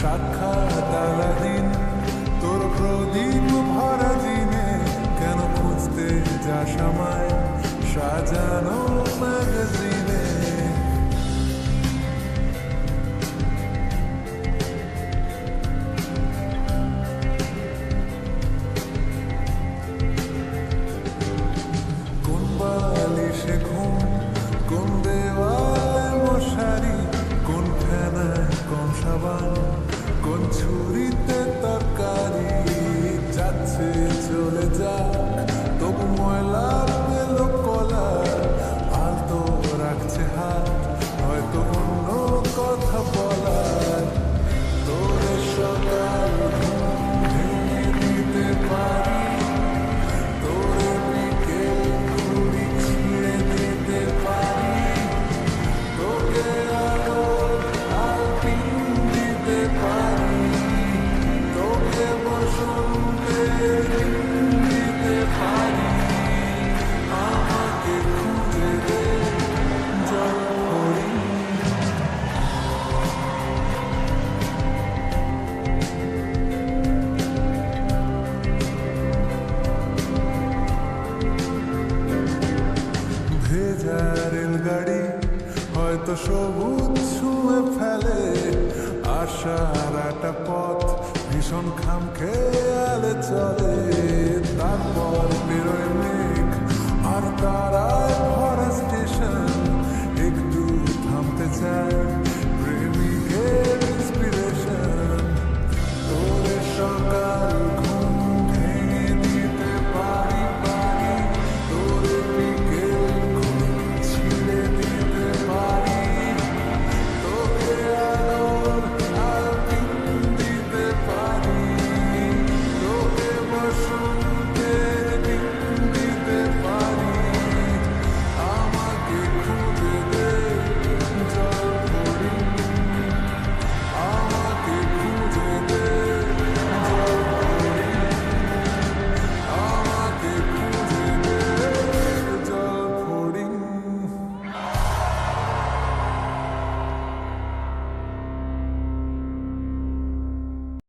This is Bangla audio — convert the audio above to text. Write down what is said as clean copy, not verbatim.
সাক্ষাৎ আলাদিন তোর প্রদীপ ভরা দিনে কেন খুঁজতে যাস আমায় সাজানো ম্যাগাজিনে। কোন বালিশে ঘুম, কোন দেওয়ালে মশারি, কোন ফেনায় কোন সাবান, কোন ছুরিতে তরকারি। যাচ্ছে চলে যাক তবু ময়লা পেল কলা, আলতো রাখছে হাত হয়তো অন্য কথা বলার। তোর সকাল ভেঙে দিতে পারি, তোর বিকেল ঘুড়ি ছিঁড়ে দিতে পারি, তোকে আরো আলপিন দিতে পারি, তোকে বসন্তে দিতে পারি। আমাকে খুঁজে দে জল হরিণ। ভেজা রেলগাড়ি হয়তো সবুজ ছুঁয়ে ফেলে, আশার একটা পথ ভীষণ খাম খেয়ালে চলে। তারপর বেরোয় মেঘ আর তারা